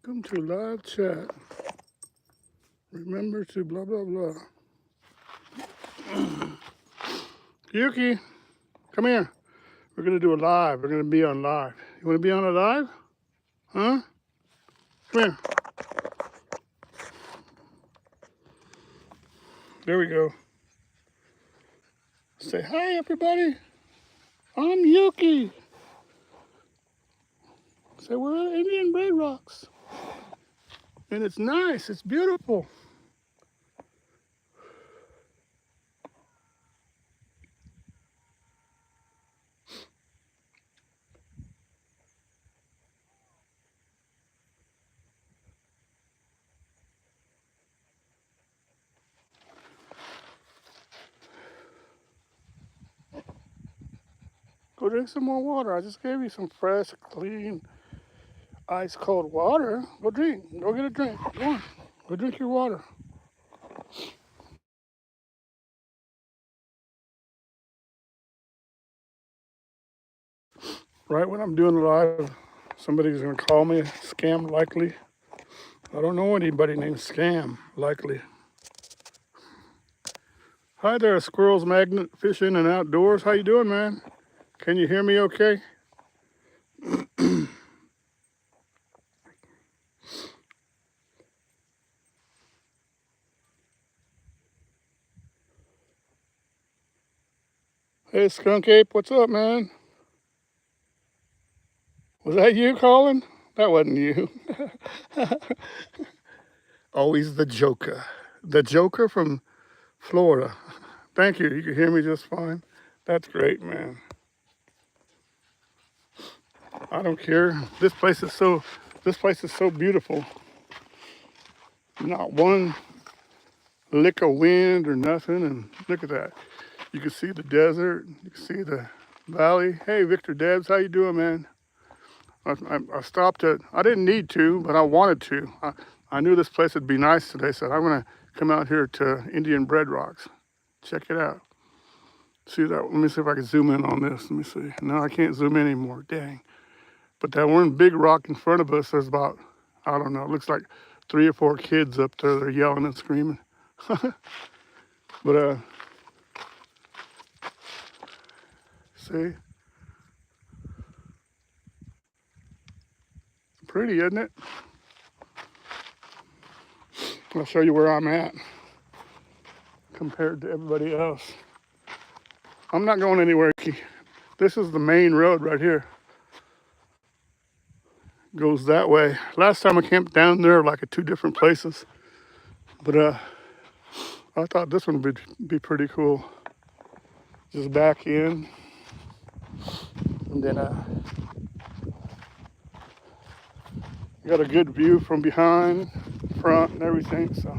Welcome to live chat. Remember to blah, blah, blah. Yuki, come here. We're going to do a live. We're going to be on live. You want to be on a live? Huh? Come here. There we go. Say hi, everybody. I'm Yuki. Say we're at Indian Red Rocks. And it's nice. It's beautiful. Go drink some more water. I just gave you some fresh, clean, ice cold water. Go drink. Go get a drink. Go on. Go drink your water. Right when I'm doing live, somebody's gonna call me Scam Likely. I don't know anybody named Scam Likely. Hi there, Squirrels Magnet Fishing and Outdoors. How you doing, man? Can you hear me okay? Hey, Skunk Ape, what's up, man? Was that you calling? That wasn't you. Always the Joker. The Joker from Florida. Thank you. You can hear me just fine. That's great, man. I don't care. This place is so beautiful. Not one lick of wind or nothing, and look at that. You can see the desert. You can see the valley. Hey, Victor Debs, how you doing, man? I stopped at. I didn't need to, but I wanted to. I knew this place would be nice today, so I'm gonna come out here to Indian Red Rocks. Check it out. See that? Let me see if I can zoom in on this. Let me see. No, I can't zoom in anymore. Dang. But that one big rock in front of us, there's about, I don't know, it looks like 3 or 4 kids up there. They're yelling and screaming. But see, pretty, isn't it? I'll show you where I'm at compared to everybody else. I'm not going anywhere. This is the main road right here. Goes that way. Last time I camped down there, like at 2 different places. But I thought this one would be pretty cool. Just back in, and then got a good view from behind, front, and everything. So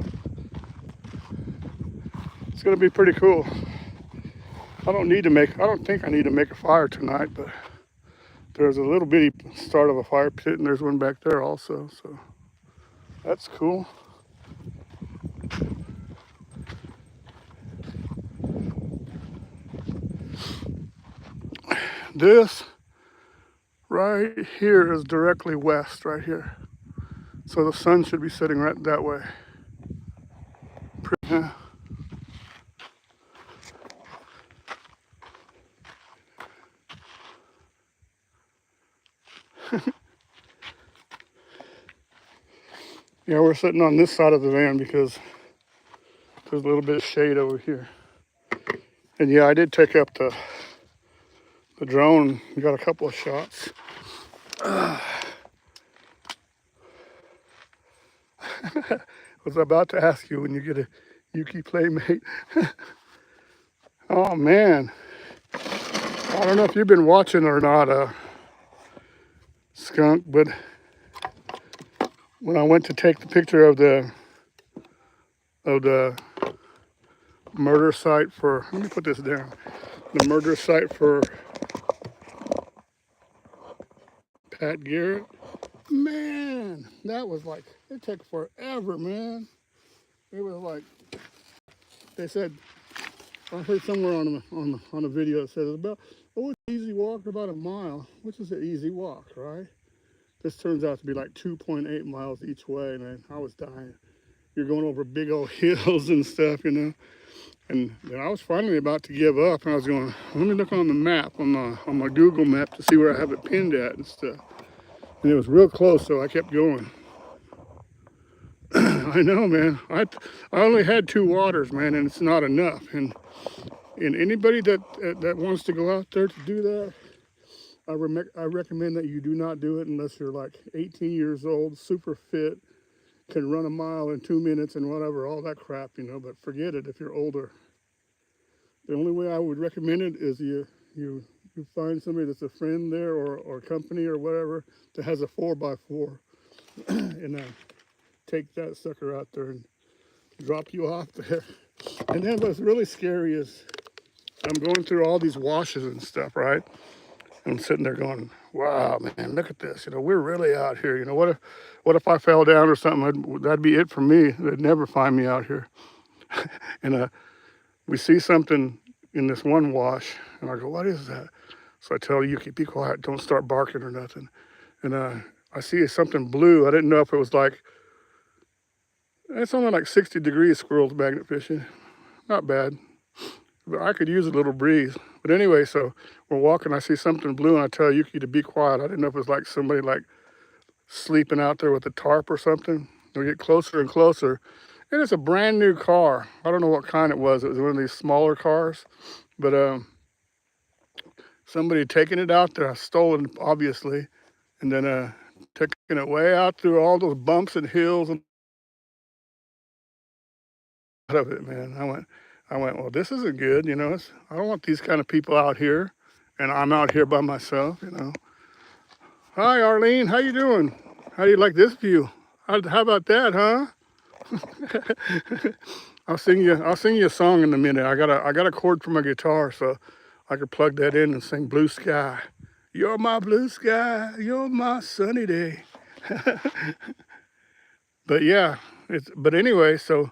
it's gonna be pretty cool. I don't think I need to make a fire tonight, but there's a little bitty start of a fire pit, and there's one back there also. So that's cool. This right here is directly west, right here. So the sun should be setting right that way. Yeah. Yeah, we're sitting on this side of the van because there's a little bit of shade over here. And yeah, I did take up the drone. We got a couple of shots. Was about to ask you when you get a Yuki Playmate. Oh man, I don't know if you've been watching or not, Skunk, but when I went to take the picture of the murder site for, let me put this down, the murder site for Pat Garrett, man, that was like, it took forever, man. It was like, they said, I heard somewhere on a video it says about, it's easy walk about a mile, which is an easy walk, right? This turns out to be like 2.8 miles each way, man. I was dying. You're going over big old hills and stuff, you know. And I was finally about to give up, and I was going, let me look on the map, on my Google map to see where I have it pinned at and stuff. And it was real close, so I kept going. I know, man. I only had 2 waters, man, and it's not enough. And anybody that wants to go out there to do that, I recommend that you do not do it unless you're like 18 years old, super fit, can run a mile in 2 minutes and whatever, all that crap, you know. But forget it if you're older. The only way I would recommend it is you find somebody that's a friend there or company or whatever that has a 4x4 and take that sucker out there and drop you off there. And then what's really scary is I'm going through all these washes and stuff, right? I'm sitting there going, wow, man, look at this. You know, we're really out here. You know, what if I fell down or something? That'd be it for me. They'd never find me out here. And we see something in this one wash, and I go, what is that? So I tell Yuki, be quiet, don't start barking or nothing. And I see something blue. I didn't know if it was like, it's only like 60 degrees squirrels magnet fishing. Not bad. But I could use a little breeze. But anyway, so we're walking, I see something blue, and I tell Yuki to be quiet. I didn't know if it was like somebody like sleeping out there with a tarp or something. We get closer and closer, and it's a brand new car. I don't know what kind it was. It was one of these smaller cars, but somebody had taken it out there, stolen it, obviously, and then taking it way out through all those bumps and hills and out of it, man. I went, well, this isn't good, you know. I don't want these kind of people out here, and I'm out here by myself, you know. Hi, Arlene, how you doing? How do you like this view? How about that, huh? I'll sing you a song in a minute. I got a chord for my guitar, so I could plug that in and sing Blue Sky. You're my blue sky, you're my sunny day. But yeah, but anyway, so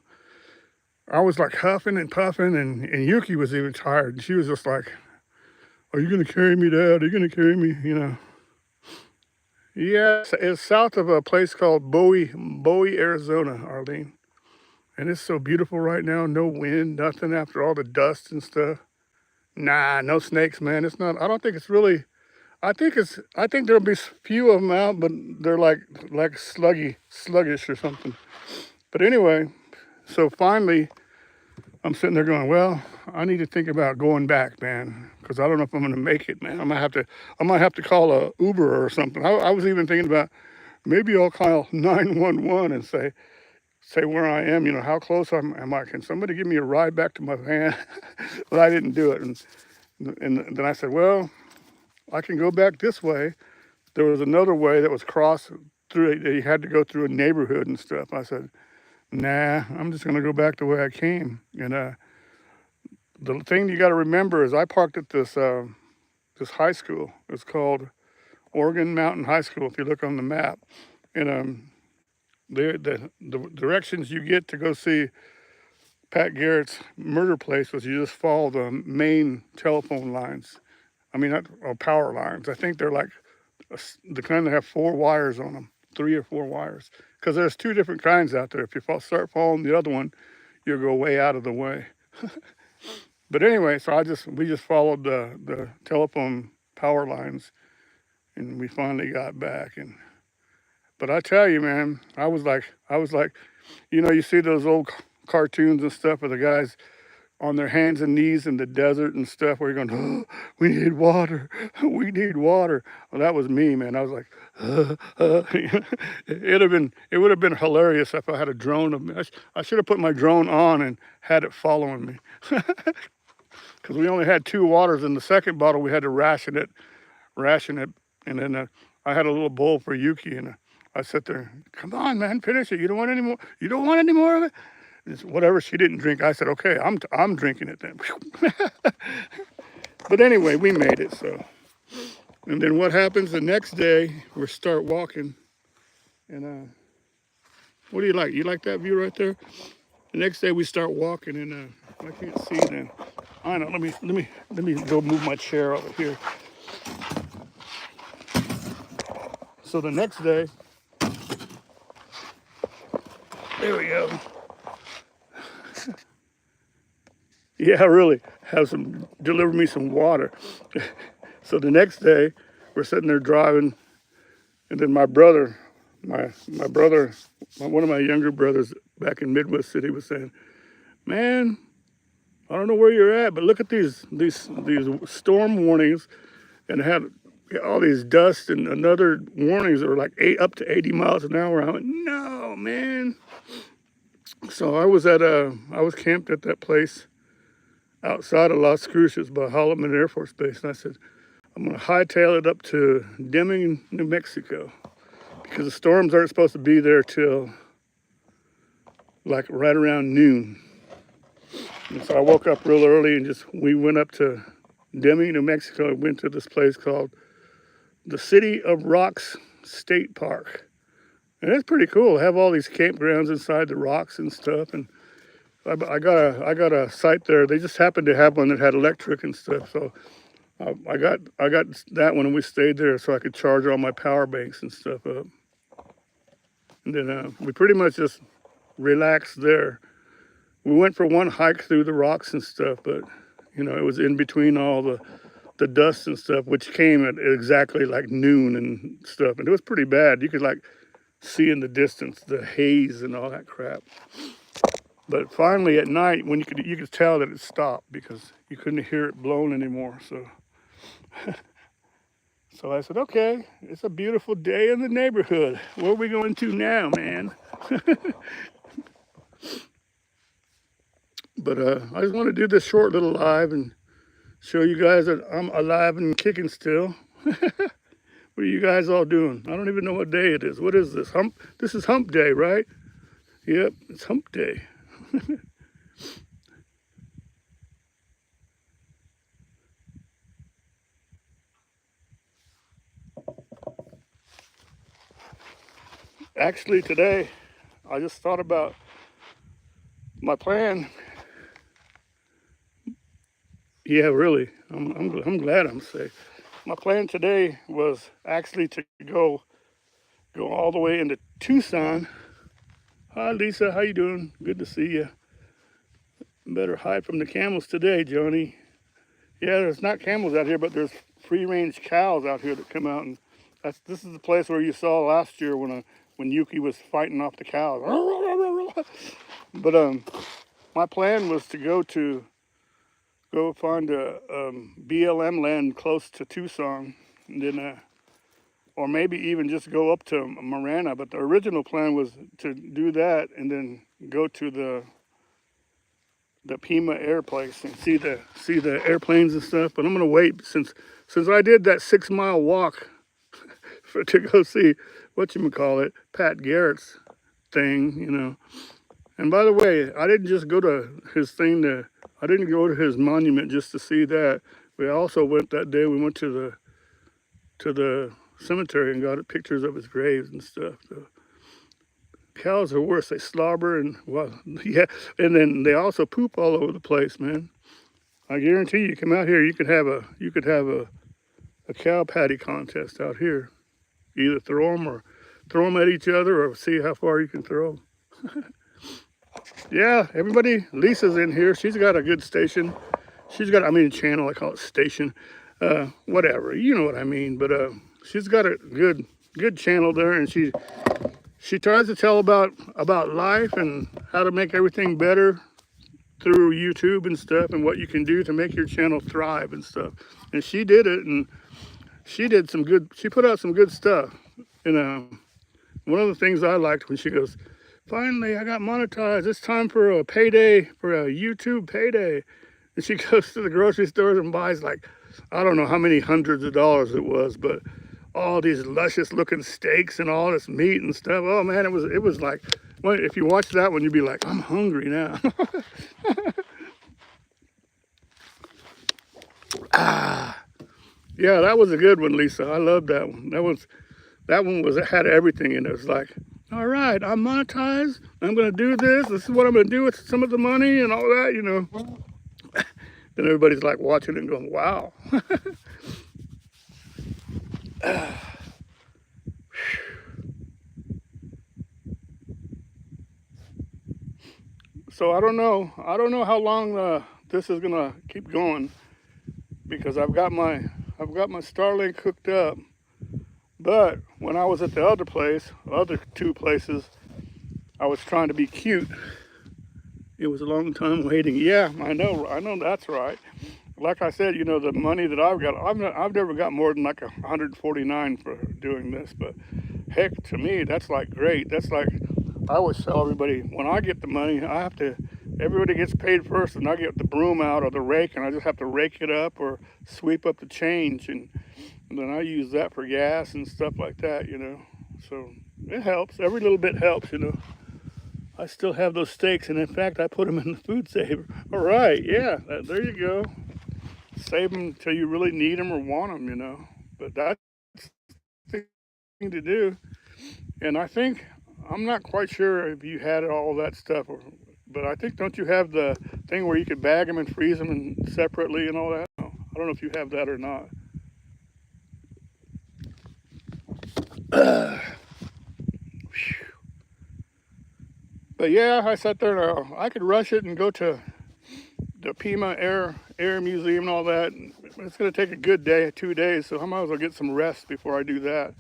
I was like huffing and puffing, and Yuki was even tired. And she was just like, are you gonna carry me, Dad? Are you gonna carry me, you know? Yeah, it's south of a place called Bowie, Arizona, Arlene. And it's so beautiful right now. No wind, nothing after all the dust and stuff. Nah, no snakes, man. It's not, I don't think it's really, I think there'll be few of them out, but they're like sluggish or something. But anyway, so finally, I'm sitting there going, well, I need to think about going back, man, because I don't know if I'm going to make it, man. I might have to call a Uber or something. I was even thinking about maybe I'll call 911 and say where I am, you know, how close am I? Can somebody give me a ride back to my van? But I didn't do it. And then I said, well, I can go back this way. There was another way that was crossed through, you had to go through a neighborhood and stuff. I said, nah, I'm just going to go back the way I came. And the thing you got to remember is I parked at this high school. It's called Oregon Mountain High School, if you look on the map. And the directions you get to go see Pat Garrett's murder place was you just follow the main telephone lines. I mean, power lines. I think they're like the kind that have 4 wires on them, 3 or 4 wires. Because there's 2 different kinds out there. If you start following the other one, you'll go way out of the way. But anyway, so we just followed the telephone power lines, and we finally got back. But I tell you, man, I was like, you know, you see those old cartoons and stuff where the guys on their hands and knees in the desert and stuff where you're going, oh, we need water, we need water. Well, that was me, man. I was like, it would have been hilarious if I had a drone of me. I should have put my drone on and had it following me. Because we only had 2 waters. In the second bottle, we had to ration it. And then I had a little bowl for Yuki, and I sit there, come on, man, finish it. You don't want any more? You don't want any more of it? It's whatever she didn't drink, I said, okay, I'm drinking it then. But anyway, we made it, so. And then what happens the next day, we start walking. And what do you like? You like that view right there? The next day we start walking, and I can't see then. I know, let me go move my chair over here. So the next day, there we go. Yeah, really, deliver me some water. So the next day, we're sitting there driving, and then my brother, one of my younger brothers back in Midwest City was saying, man, I don't know where you're at, but look at these storm warnings, and it had all these dust and another warnings that were like up to 80 miles an hour. I went, no, man. So I was camped at that place outside of Las Cruces by Hohem Air Force Base, and I said, I'm gonna hightail it up to Deming, New Mexico, because the storms aren't supposed to be there till like right around noon. And so I woke up real early and we went up to Deming, New Mexico, and went to this place called the City of Rocks State Park. And it's pretty cool. Have all these campgrounds inside the rocks and stuff. And I got a site there. They just happened to have one that had electric and stuff. So I got that one, and we stayed there so I could charge all my power banks and stuff up. And then we pretty much just relaxed there. We went for one hike through the rocks and stuff, but you know, it was in between all the dust and stuff, which came at exactly like noon and stuff, and it was pretty bad. You could like see in the distance the haze and all that crap. But finally at night, when you could tell that it stopped because you couldn't hear it blowing anymore. So so I said, okay, it's a beautiful day in the neighborhood. Where are we going to now, man? But I just want to do this short little live and show you guys that I'm alive and kicking still. What are you guys all doing? I don't even know what day it is. What is this? This is hump day, right? Yep, it's hump day. Actually, today, I just thought about my plan. Yeah, really. I'm glad I'm safe. My plan today was actually to go all the way into Tucson. Hi, Lisa. How you doing? Good to see you. Better hide from the camels today, Joni. Yeah, there's not camels out here, but there's free-range cows out here that come out, and this is the place where you saw last year when Yuki was fighting off the cows. But my plan was to go find a BLM land close to Tucson, and then or maybe even just go up to Marana. But the original plan was to do that and then go to the Pima Air place and see the airplanes and stuff. But I'm gonna wait since I did that 6-mile walk to go see whatchamacallit, Pat Garrett's thing, you know. And by the way, I didn't just go to his thing I didn't go to his monument just to see that. We also went that day, we went to the cemetery and got pictures of his graves and stuff. So cows are worse. They slobber and, well, yeah, and then they also poop all over the place, man. I guarantee you, come out here, you could have a cow patty contest out here. Either throw them at each other or see how far you can throw. Yeah, everybody, Lisa's in here. She's got a good station. Channel, I call it station. Whatever, you know what I mean. But she's got a good channel there, and she tries to tell about life and how to make everything better through YouTube and stuff, and what you can do to make your channel thrive and stuff. And she did it, and she put out some good stuff. And one of the things I liked when she goes, finally, I got monetized. It's time for a payday, for a YouTube payday. And she goes to the grocery stores and buys like, I don't know how many hundreds of dollars it was, but all these luscious looking steaks and all this meat and stuff. Oh man, it was like, well, if you watch that one, you'd be like, I'm hungry now. Yeah, that was a good one, Lisa. I love that one. That one had everything in it. It was like, all right, I'm monetized. I'm going to do this. This is what I'm going to do with some of the money and all that, you know. And everybody's like watching it and going, wow. So I don't know. I don't know how long this is gonna keep going, because I've got my Starlink hooked up. But when I was at the other two places, I was trying to be cute. It was a long time waiting. Yeah, I know that's right. Like I said, you know, the money that I've got, I've never got more than like 149 for doing this. But heck, to me, that's like great. That's like, I always tell everybody, when I get the money, everybody gets paid first, and I get the broom out or the rake, and I just have to rake it up or sweep up the change, and then I use that for gas and stuff like that, you know. So it helps. Every little bit helps, you know. I still have those steaks, and in fact, I put them in the food saver. All right, yeah, there you go. Save them until you really need them or want them, you know. But that's the thing to do. And I think, I'm not quite sure if you had all that stuff, but I think, don't you have the thing where you could bag them and freeze them and separately and all that? No, I don't know if you have that or not. But yeah, I sat there and I could rush it and go to the Pima Air Museum and all that. It's going to take a good day, 2 days, so I might as well get some rest before I do that.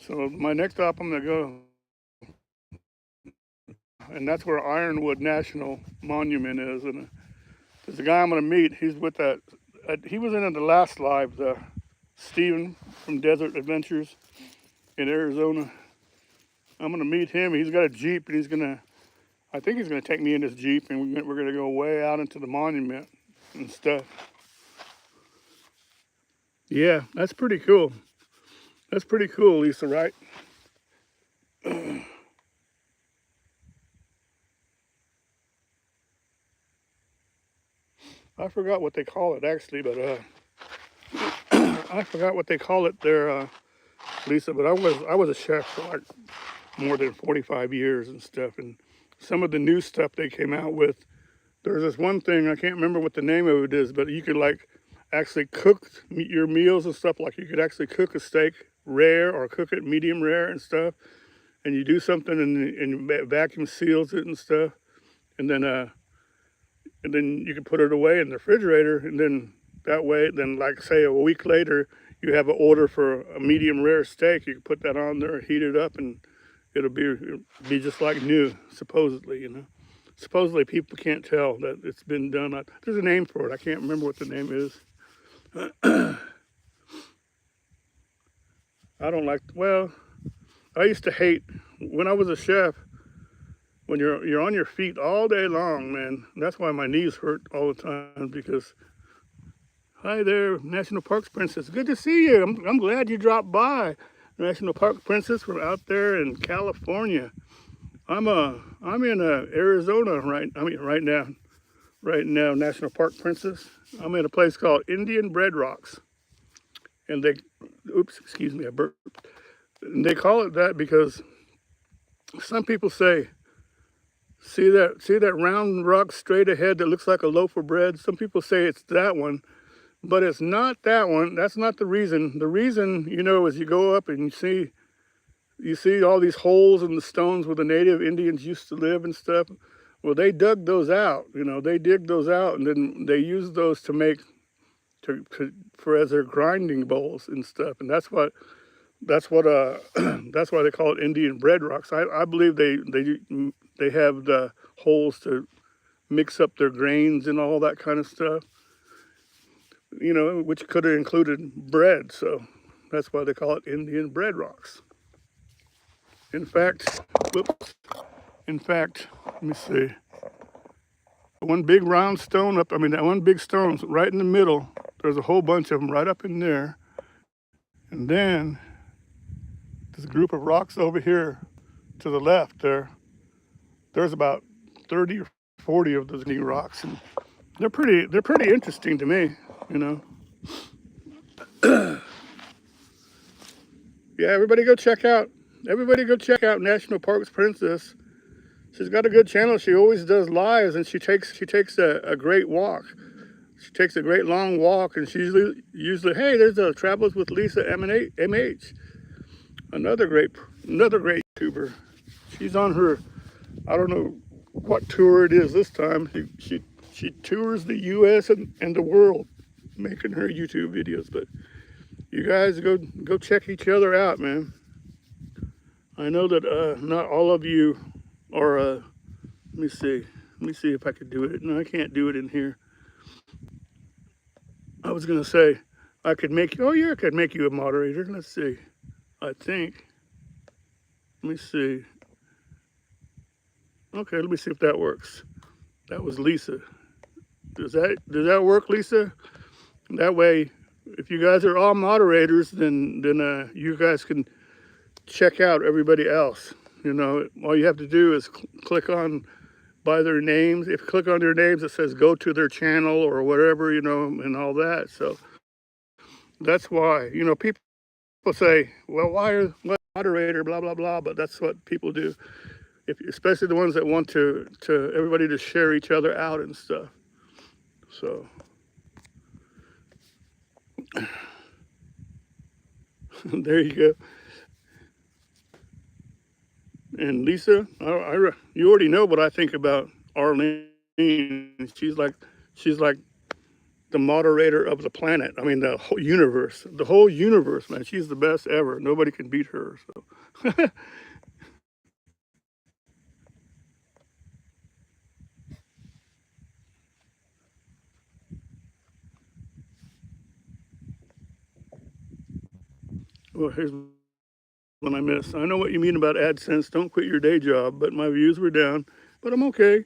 So my next stop, I'm going to go, and that's where Ironwood National Monument is. And there's a guy I'm going to meet. He's with that. He was in the last live, Steven from Desert Adventures in Arizona. I'm going to meet him. He's got a Jeep, and I think he's going to take me in his Jeep, and we're going to go way out into the monument and stuff. Yeah, that's pretty cool. That's pretty cool, Lisa, right? I forgot what they call it, actually, but I forgot what they call it there, Lisa. But I was a chef for like more than 45 years and stuff, and some of the new stuff they came out with, there's this one thing, I can't remember what the name of it is, but you could like actually cook your meals and stuff. Like you could actually cook a steak rare or cook it medium rare and stuff, and you do something and vacuum seals it and stuff, and then you can put it away in the refrigerator, and then that way, then like say a week later, you have an order for a medium rare steak, you can put that on there, heat it up, and it'll be just like new, supposedly, you know. Supposedly people can't tell that it's been done. There's a name for it. I can't remember what the name is. I don't like, well, I used to hate, when I was a chef, when you're on your feet all day long, man. That's why my knees hurt all the time, because, hi there, National Parks Princess. Good to see you. I'm glad you dropped by. National Park Princess from out there in California. I'm in Arizona right now, National Park Princess. I'm in a place called Indian Bread Rocks, and excuse me, I burped. And they call it that because some people say, see that round rock straight ahead that looks like a loaf of bread. Some people say it's that one. But it's not that one. That's not the reason. The reason, you know, is you go up and you see all these holes in the stones where the native Indians used to live and stuff. Well, they dug those out. You know, they dig those out, and then they use those to make as their grinding bowls and stuff. And that's why they call it Indian bread rocks. I believe they have the holes to mix up their grains and all that kind of stuff, you know, which could have included bread. So that's why they call it Indian bread rocks. In fact, let me see. One big round stone that one big stone right in the middle, there's a whole bunch of them right up in there. And then this group of rocks over here to the left there's about 30 or 40 of those new rocks. And they're pretty interesting to me, you know. Yeah, everybody go check out National Parks Princess. She's got a good channel. She always does lives, and she takes a great walk. She takes a great long walk, and she's usually hey, there's a Travels with Lisa MH. Another great YouTuber. She's on her, I don't know what tour it is this time. She tours the U.S. and the world, making her YouTube videos. But you guys go check each other out, man. I know that not all of you are. Let me see. Let me see if I could do it. No, I can't do it in here. I was gonna say I could make you. Oh yeah, I could make you a moderator. Let's see. I think. Let me see. Okay, let me see if that works. That was Lisa. Does that work, Lisa? That way, if you guys are all moderators, then you guys can check out everybody else. You know, all you have to do is click on by their names. If you click on their names, it says go to their channel or whatever, you know, and all that. So that's why, you know, people say, well, why are moderator, blah blah blah, but that's what people do. Especially the ones that want to everybody to share each other out and stuff. So there you go. And Lisa, you already know what I think about Arlene. She's like the moderator of the planet. I mean, the whole universe, man. She's the best ever. Nobody can beat her. So. Well, here's what I missed. I know what you mean about AdSense. Don't quit your day job, but my views were down. But I'm okay.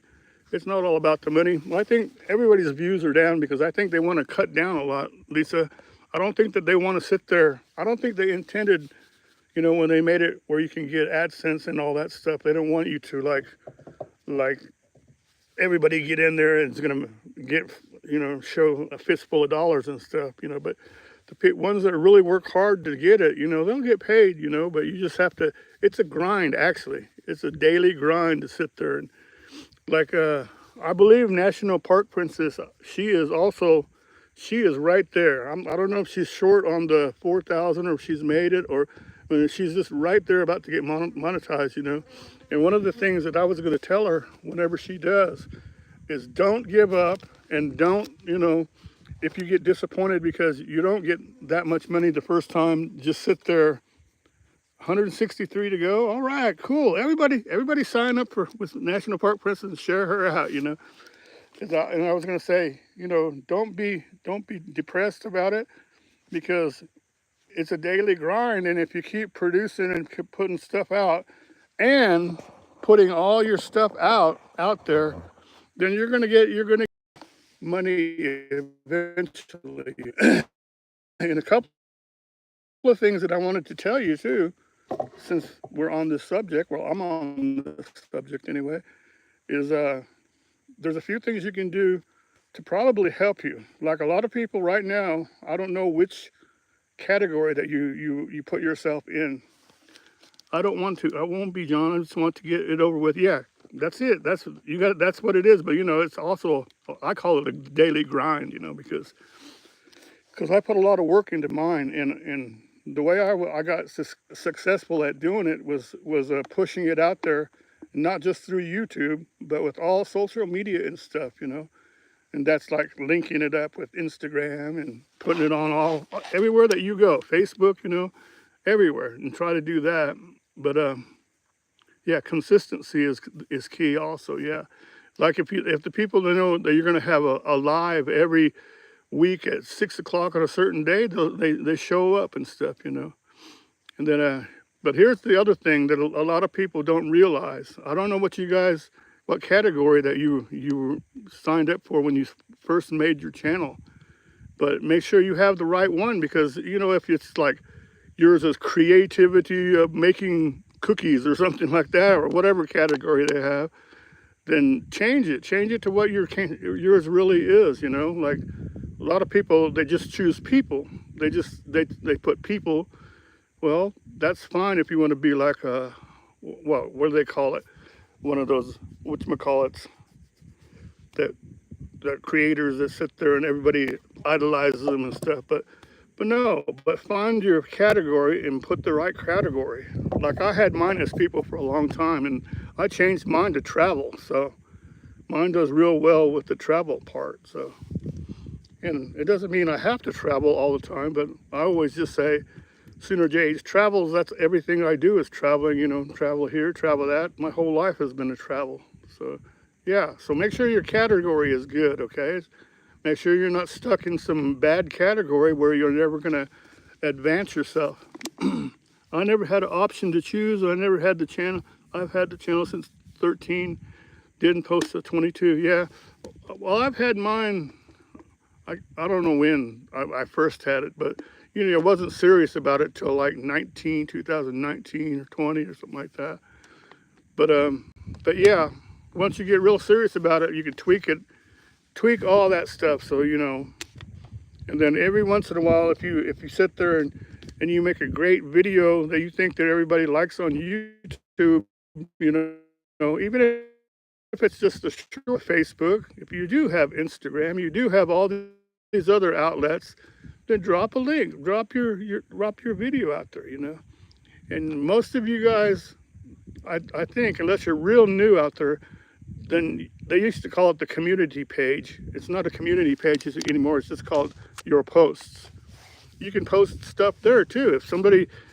It's not all about the money. Well, I think everybody's views are down because I think they want to cut down a lot, Lisa. I don't think that they want to sit there. I don't think they intended, you know, when they made it where you can get AdSense and all that stuff, they don't want you to like everybody get in there and it's going to get, you know, show a fistful of dollars and stuff, you know, but the ones that really work hard to get it, you know, they'll get paid, you know, but you just have to, it's a grind, actually. It's a daily grind to sit there. And like, I believe National Park Princess, she is right there. I don't know if she's short on the 4,000 or if she's made it or she's just right there about to get monetized, you know. And one of the things that I was going to tell her whenever she does is don't give up and don't, you know, if you get disappointed because you don't get that much money the first time, just sit there. 163 to go. All right, cool. Everybody sign up with National Park Princess and share her out, you know. And I was going to say, you know, don't be depressed about it because it's a daily grind. And if you keep producing and keep putting stuff out and putting all your stuff out there, then you're going to get money eventually. And a couple of things that I wanted to tell you too, since we're on this subject, well, I'm on this subject anyway, is there's a few things you can do to probably help you. Like a lot of people right now, I don't know which category that you put yourself in. I won't be John. I just want to get it over with. Yeah, that's it. That's what it is. But you know, it's also, I call it a daily grind, you know, because I put a lot of work into mine, and the way I got successful at doing it was pushing it out there, not just through YouTube, but with all social media and stuff, you know. And that's like linking it up with Instagram and putting it on everywhere that you go, Facebook, you know, everywhere, and try to do that. But yeah, consistency is key also. Yeah, like if the people know that you're going to have a live every week at 6 o'clock on a certain day, they show up and stuff, you know. And then but here's the other thing that a lot of people don't realize. I don't know what category that you signed up for when you first made your channel, but make sure you have the right one, because you know, if it's like yours is creativity of making cookies or something like that, or whatever category they have, then change it to what yours really is, you know. Like a lot of people, they just choose people. They put people. Well, that's fine if you want to be like what do they call it? One of those whatchamacallits that creators that sit there and everybody idolizes them and stuff. But find your category and put the right category. Like I had mine as people for a long time, and I changed mine to travel, so mine does real well with the travel part. So, and it doesn't mean I have to travel all the time, but I always just say, soonerJHtravels, that's everything I do is traveling, you know, travel here, travel that. My whole life has been to travel. So, yeah, so make sure your category is good, okay? Make sure you're not stuck in some bad category where you're never going to advance yourself. I never had an option to choose. I never had the channel. I've had the channel since 13. Didn't post till 22. Yeah. Well, I've had mine. I don't know when I first had it, but you know, I wasn't serious about it till like 2019 or 20 or something like that. But yeah, once you get real serious about it, you can tweak it, tweak all that stuff. So you know, and then every once in a while, if you sit there and you make a great video that you think that everybody likes on YouTube, you know, even if it's just a short Facebook, if you do have Instagram, you do have all these other outlets, then drop a link, drop your video out there, you know. And most of you guys, I think, unless you're real new out there, then they used to call it the community page. It's not a community page anymore. It's just called your posts. You can post stuff there too.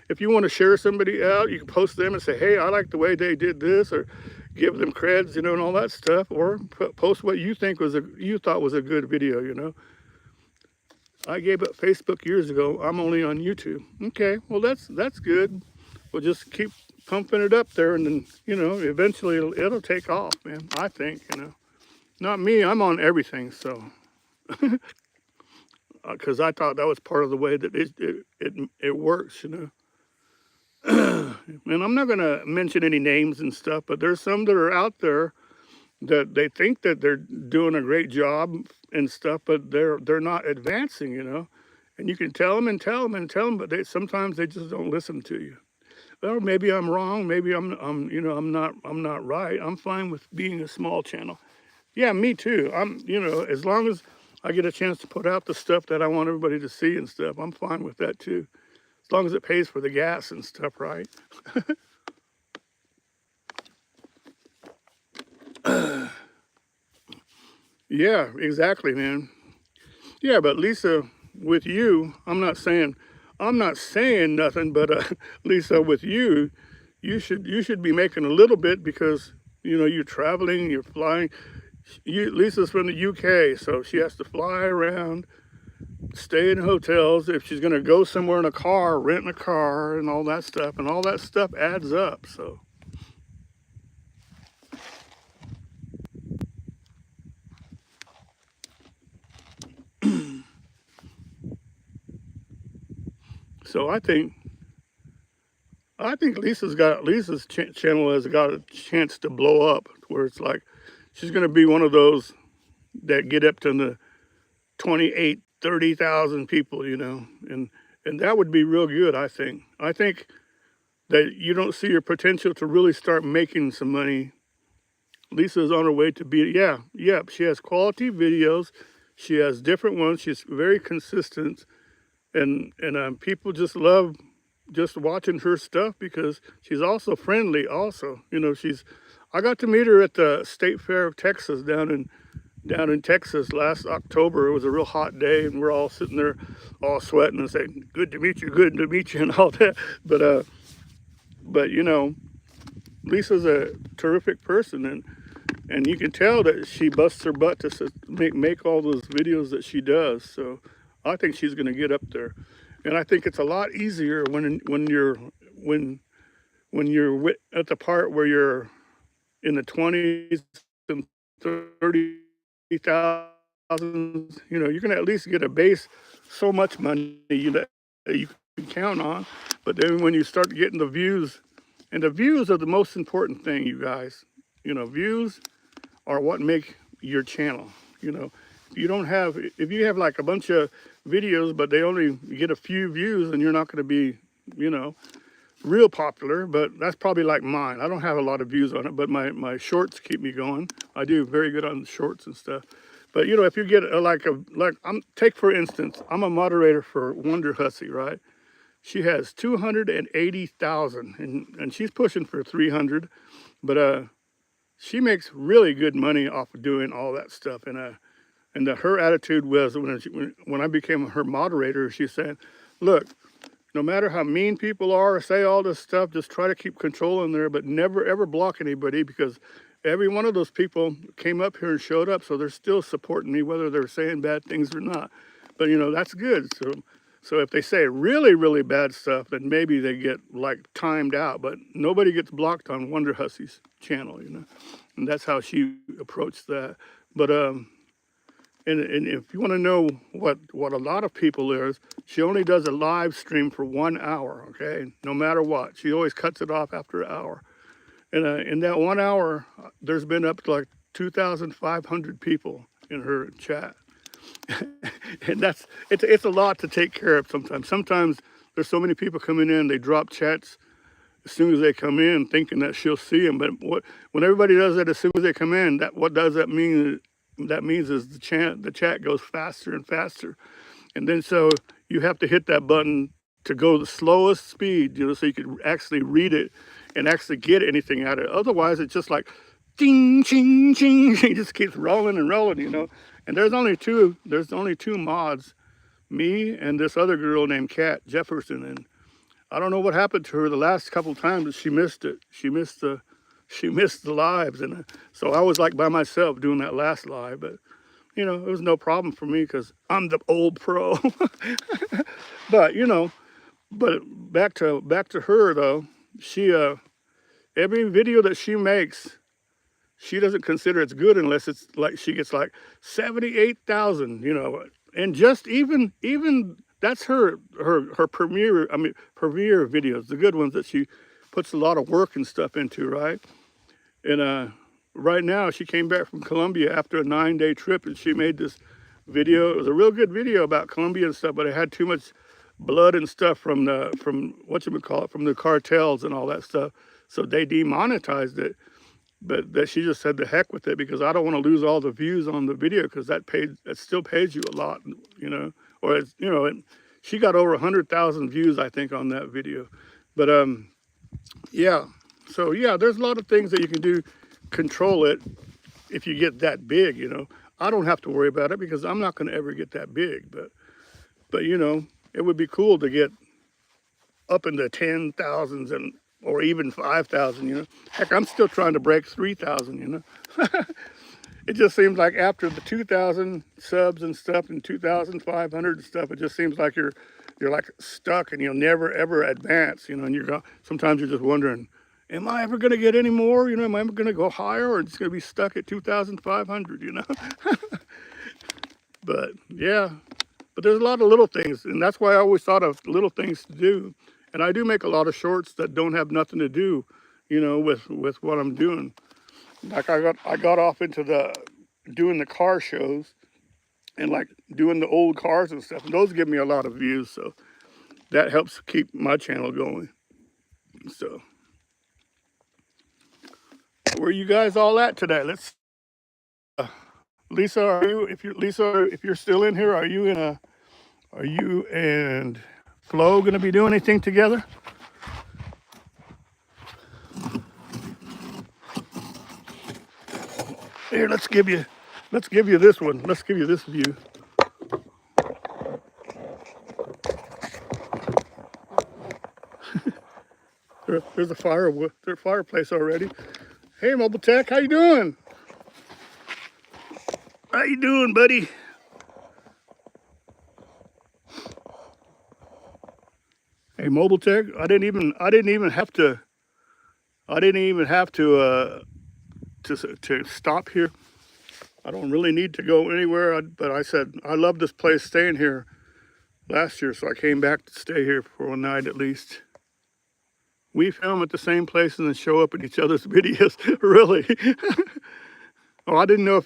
If you want to share somebody out, you can post them and say, hey, I like the way they did this, or give them creds, you know, and all that stuff, or post what you think you thought was a good video, you know. I gave up Facebook years ago. I'm only on YouTube. Okay, well that's good. We'll just keep pumping it up there, and then, you know, eventually it'll take off, man. I think, you know. Not me, I'm on everything, so. Because I thought that was part of the way that it works, you know. And I'm not going to mention any names and stuff, but there's some that are out there that they think that they're doing a great job and stuff, but they're not advancing, you know. And you can tell them and tell them and tell them, but sometimes they just don't listen to you. Well, maybe I'm wrong. Maybe I'm you know, I'm not right. I'm fine with being a small channel. Yeah, me too. You know, as long as I get a chance to put out the stuff that I want everybody to see and stuff, I'm fine with that too. As long as it pays for the gas and stuff, right? Yeah, exactly, man. Yeah, but Lisa, with you, I'm not saying nothing, but Lisa, with you, you should be making a little bit because, you know, you're traveling, you're flying. Lisa's from the UK, so she has to fly around, stay in hotels. If she's going to go somewhere in a car, rent a car and all that stuff adds up. So so I think Lisa's channel has got a chance to blow up, where it's like she's going to be one of those that get up to the 30,000 people, you know, and that would be real good. I think that you don't see your potential to really start making some money. Lisa's on her way to be, yeah, she has quality videos. She has different ones. She's very consistent, and people just love just watching her stuff because she's also friendly also. You know, I got to meet her at the State Fair of Texas down in Texas last October. It was a real hot day, and we're all sitting there all sweating and saying, good to meet you, and all that. But you know, Lisa's a terrific person, and you can tell that she busts her butt to make all those videos that she does. So I think she's going to get up there. And I think it's a lot easier when you're at the part where you're in the 20s and 30,000. You know, you can at least get a base so much money that you can count on. But then when you start getting the views, and the views are the most important thing, you guys. You know, views are what make your channel. You know, if you have like a bunch of videos, but they only get a few views, and you're not going to be, you know, real popular. But that's probably like mine. I don't have a lot of views on it, but my shorts keep me going. I do very good on shorts and stuff. But you know, if you get take for instance, I'm a moderator for Wonder Hussy, right? She has 280,000, and she's pushing for 300. But she makes really good money off of doing all that stuff. And her attitude was when I became her moderator, she said, "Look, no matter how mean people are, say all this stuff, just try to keep control in there, but never ever block anybody because every one of those people came up here and showed up, so they're still supporting me, whether they're saying bad things or not. But you know, that's good. So if they say really, really bad stuff, then maybe they get like timed out. But nobody gets blocked on Wonder Hussy's channel, you know, and that's how she approached that. But and if you want to know what a lot of people is, she only does a live stream for 1 hour, okay? No matter what. She always cuts it off after an hour. And in that 1 hour, there's been up to like 2,500 people in her chat. And it's a lot to take care of sometimes. Sometimes there's so many people coming in, they drop chats as soon as they come in thinking that she'll see them. But when everybody does that as soon as they come in, what does that mean? That means is the chat goes faster and faster. And then so you have to hit that button to go the slowest speed, you know, so you can actually read it and actually get anything out of it. Otherwise, it's just like ding, ching, ching. It just keeps rolling and rolling, you know. And there's only two mods, me and this other girl named Kat Jefferson. And I don't know what happened to her the last couple times, but she missed it. She missed the lives. And so I was like by myself doing that last live, but you know, it was no problem for me because I'm the old pro. But you know, but back to her though. She every video that she makes, she doesn't consider it's good unless it's like she gets like 78,000. You know, and just even that's her premiere. I mean, premiere videos, the good ones that she puts a lot of work and stuff into, right? And right now she came back from Colombia after a 9-day trip, and she made this video. It was a real good video about Colombia and stuff, but it had too much blood and stuff from the cartels and all that stuff. So they demonetized it. But that she just said the heck with it because I don't want to lose all the views on the video because that still pays you a lot, you know. Or it's, you know, she got over 100,000 views I think on that video. But yeah. So yeah, there's a lot of things that you can do, control it if you get that big, you know. I don't have to worry about it because I'm not going to ever get that big, but you know, it would be cool to get up in the 10,000s and or even 5,000, you know. Heck, I'm still trying to break 3,000, you know. It just seems like after the 2,000 subs and stuff and 2,500 and stuff, it just seems like you're like stuck and you'll never ever advance, you know. And sometimes you're just wondering, am I ever going to get any more? You know, am I ever going to go higher, or just going to be stuck at 2,500? You know. But yeah, but there's a lot of little things, and that's why I always thought of little things to do. And I do make a lot of shorts that don't have nothing to do, you know, with what I'm doing. Like I got off into doing the car shows and like doing the old cars and stuff. And those give me a lot of views, so that helps keep my channel going. So where you guys all at today? Let's Lisa, if you're still in here, are you and Flo gonna be doing anything together? Here, let's give you this one. Let's give you this view. There's a fireplace already. Hey, Mobile Tech, how you doing? How you doing, buddy? Hey, Mobile Tech, I didn't even have to to stop here. I don't really need to go anywhere, but I said I love this place, staying here last year, so I came back to stay here for one night at least. We film at the same place and then show up in each other's videos. Really? Oh, I didn't know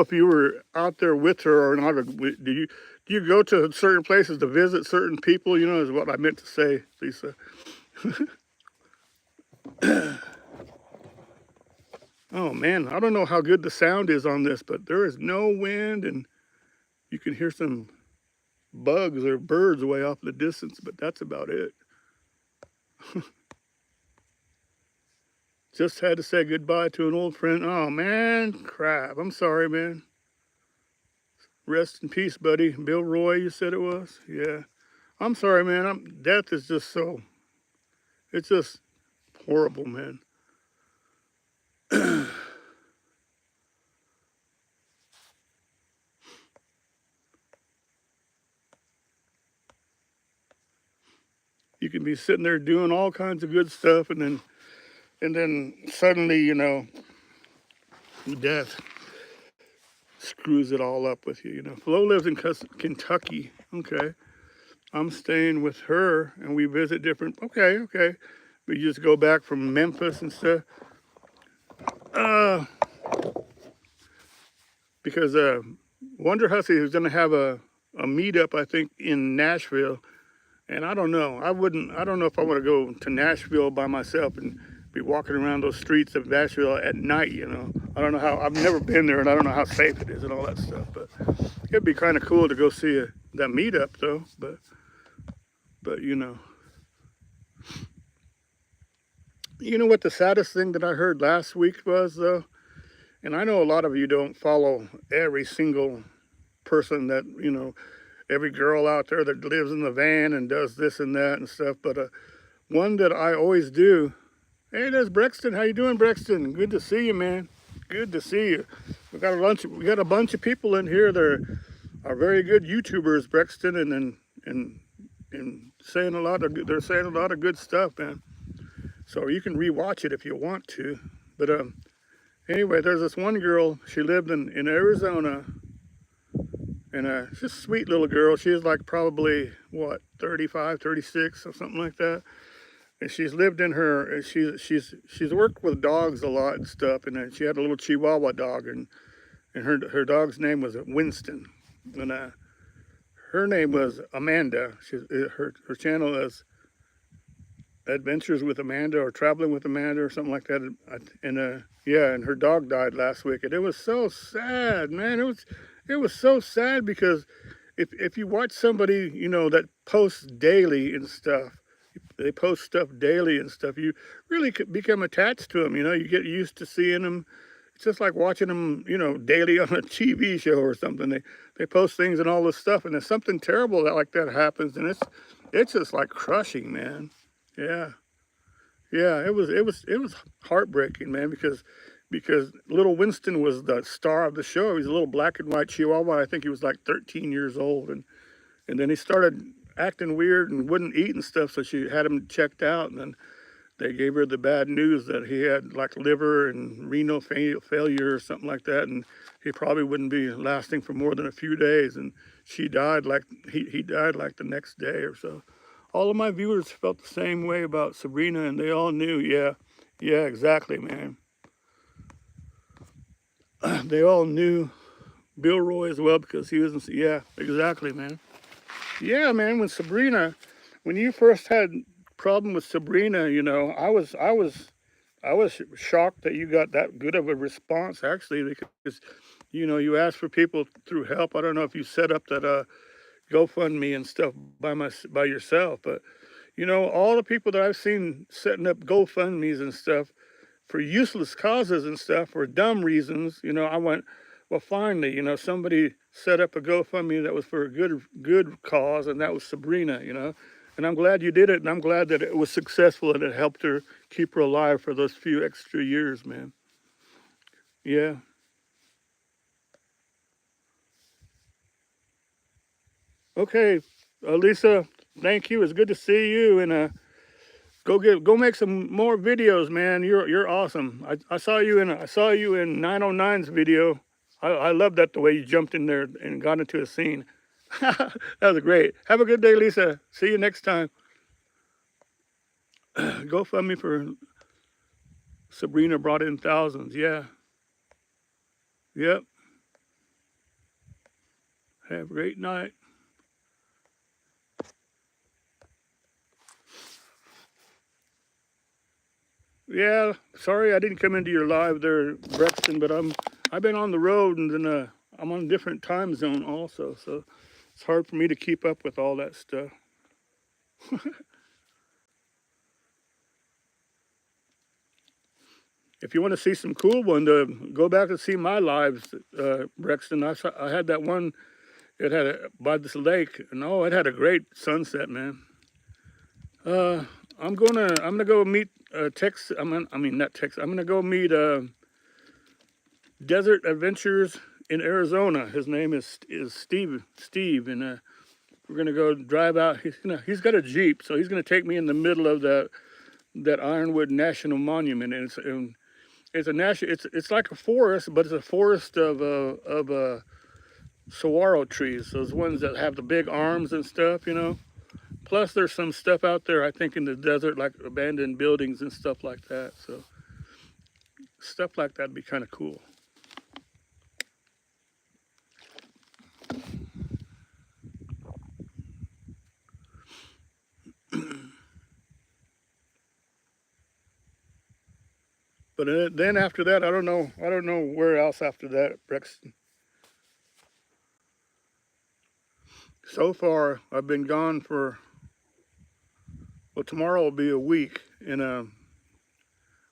if you were out there with her or not. Do you go to certain places to visit certain people? You know, is what I meant to say, Lisa. Oh man, I don't know how good the sound is on this, but there is no wind, and you can hear some bugs or birds way off in the distance, but that's about it. Just had to say goodbye to an old friend. Oh man, crap. I'm sorry, man. Rest in peace, buddy. Bill Roy, you said it was? Yeah. I'm sorry, man. Death is just so, it's just horrible, man. You can be sitting there doing all kinds of good stuff, and then suddenly, you know, death screws it all up with you. You know, Flo lives in Kentucky. Okay, I'm staying with her, and we visit different. Okay. We just go back from Memphis and stuff. Because Wonder Hussey is going to have a meetup, I think, in Nashville. And I don't know. I don't know if I want to go to Nashville by myself and be walking around those streets of Nashville at night, you know. I don't know how, I've never been there and I don't know how safe it is and all that stuff. But it'd be kind of cool to go see that meetup, though. But you know. You know what the saddest thing that I heard last week was, though? And I know a lot of you don't follow every single person that, you know, every girl out there that lives in the van and does this and that and stuff. But one that I always do. Hey, there's Brexton. How you doing, Brexton? Good to see you, man. Good to see you. We got a bunch of people in here that are very good YouTubers, Brexton, and saying a lot of they're saying a lot of good stuff, man. So you can rewatch it if you want to. But anyway, there's this one girl. She lived in Arizona. And she's a sweet little girl. She's like probably, what, 35, 36 or something like that. And she's lived in her, she's worked with dogs a lot and stuff. And then she had a little Chihuahua dog, and her dog's name was Winston. And her name was Amanda. Her channel is Adventures with Amanda or Traveling with Amanda or something like that. And yeah, and her dog died last week. And it was so sad, man. It was so sad because if you watch somebody, you know, that posts daily and stuff, they post stuff daily and stuff, you really become attached to them. You know, you get used to seeing them. It's just like watching them, you know, daily on a TV show or something. They post things and all this stuff, and if something terrible like that happens, and it's just like crushing, man. Yeah, it was heartbreaking, man, because little Winston was the star of the show. He was a little black and white Chihuahua. I think he was like 13 years old, and then he started acting weird and wouldn't eat and stuff. So she had him checked out, and then they gave her the bad news that he had like liver and renal failure or something like that, and he probably wouldn't be lasting for more than a few days. And she died like he died like the next day or so. All of my viewers felt the same way about Sabrina, and they all knew. Yeah, exactly, man. They all knew Bill Roy as well because he was. Yeah, exactly, man. Yeah, man. When you first had problem with Sabrina, you know, I was shocked that you got that good of a response, actually, because, you know, you asked for people through help. I don't know if you set up that GoFundMe and stuff by yourself, but you know, all the people that I've seen setting up GoFundMes and stuff for useless causes and stuff for dumb reasons, you know, I went, well, finally, you know, somebody set up a GoFundMe that was for a good cause, and that was Sabrina, you know. And I'm glad you did it, and I'm glad that it was successful and it helped her keep her alive for those few extra years, man. Yeah. Okay, Lisa, thank you. It's good to see you, and go make some more videos, man. You're awesome. I saw you in 909's video. I love that the way you jumped in there and got into a scene. That was great. Have a good day, Lisa. See you next time. GoFundMe for Sabrina brought in thousands. Yeah. Yep. Have a great night. Yeah, sorry I didn't come into your live there, Brexton, but I've been on the road, and then I'm on a different time zone also, so it's hard for me to keep up with all that stuff. if you want to see some cool one, go back and see my lives, Brexton. I had that one. It had by this lake, and oh, it had a great sunset, man. I'm gonna go meet Tex. I mean not Tex. I'm gonna go meet Desert Adventures in Arizona. His name is Steve. And we're gonna go drive out. He's got a Jeep, so he's gonna take me in the middle of that Ironwood National Monument, and it's a national. It's like a forest, but it's a forest of saguaro trees. Those ones that have the big arms and stuff, Plus, there's some stuff out there, I think, in the desert, like abandoned buildings and stuff like that. So, stuff like that would be kind of cool. But then after that, I don't know where else after that, Brexton. So far, I've been gone for, well, tomorrow will be a week, and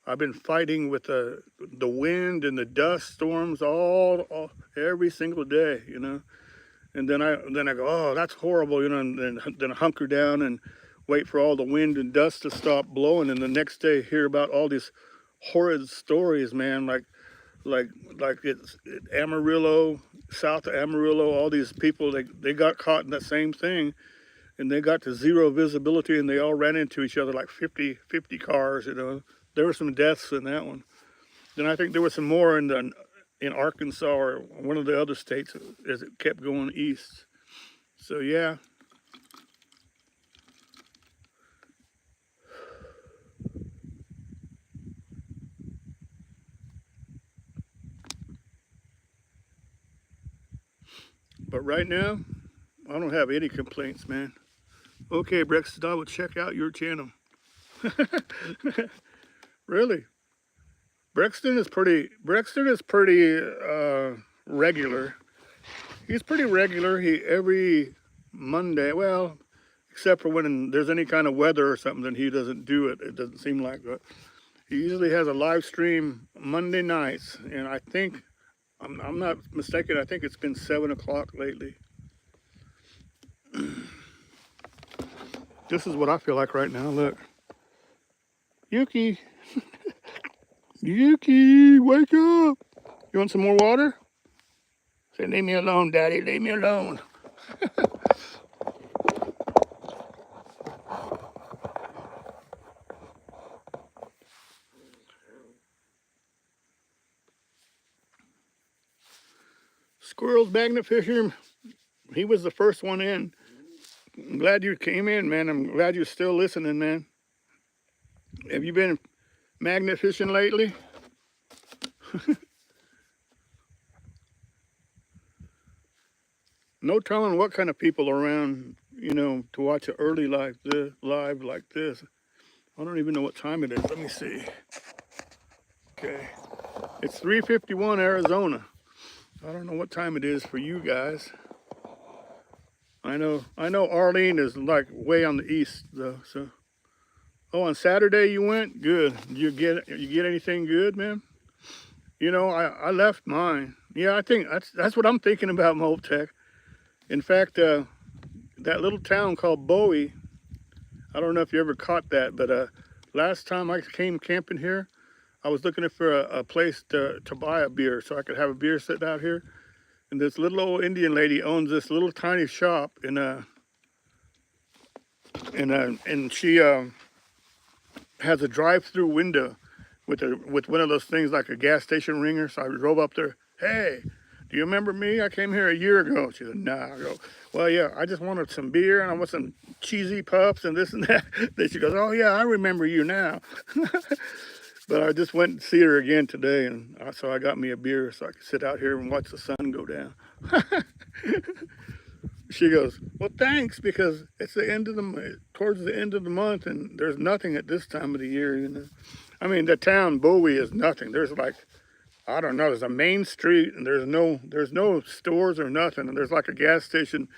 I've been fighting with the wind and the dust storms all every single day, And then I go, oh, that's horrible, and then I hunker down and wait for all the wind and dust to stop blowing, and the next day hear about all these horrid stories, man, like it's Amarillo, south of Amarillo, all these people, they got caught in that same thing, and they got to zero visibility, and they all ran into each other like 50 cars, There were some deaths in that one. Then I think there was some more in Arkansas or one of the other states as it kept going east. So yeah. But right now, I don't have any complaints, man. Okay, Brexton, I will check out your channel. Really? Brexton is pretty regular. He's pretty regular. Every Monday, well, except for when there's any kind of weather or something, then he doesn't do it. It doesn't seem like that. He usually has a live stream Monday nights, and I think, I'm not mistaken, I think it's been 7 o'clock lately. This is what I feel like right now, look. Yuki. Yuki, wake up. You want some more water? Say, leave me alone, Daddy, leave me alone. Squirrels magnet fishing. He was the first one in. I'm glad you came in, man. I'm glad you're still listening, man. Have you been magnet fishing lately? No telling what kind of people are around, to watch an early live like this. I don't even know what time it is. Let me see. Okay. It's 3:51 Arizona. I don't know what time it is for you guys. I know Arlene is like way on the east though, so. Oh, on Saturday you went? Good. Did you get anything good, man? I left mine. Yeah, I think that's what I'm thinking about, Mobtech. In fact, that little town called Bowie, I don't know if you ever caught that, but last time I came camping here, I was looking for a place to buy a beer so I could have a beer sitting out here. And this little old Indian lady owns this little tiny shop, and she has a drive-through window with one of those things like a gas station ringer. So I drove up there. Hey, do you remember me? I came here a year ago. She said, nah. I go, well, yeah, I just wanted some beer and I want some cheesy puffs and this and that. Then she goes, oh yeah, I remember you now. But I just went and see her again today, and so I got me a beer so I could sit out here and watch the sun go down. She goes, well, thanks, because it's towards the end of the month, and there's nothing at this time of the year, I mean, the town Bowie is nothing. There's like, I don't know, there's a main street, and there's no stores or nothing, and there's like a gas station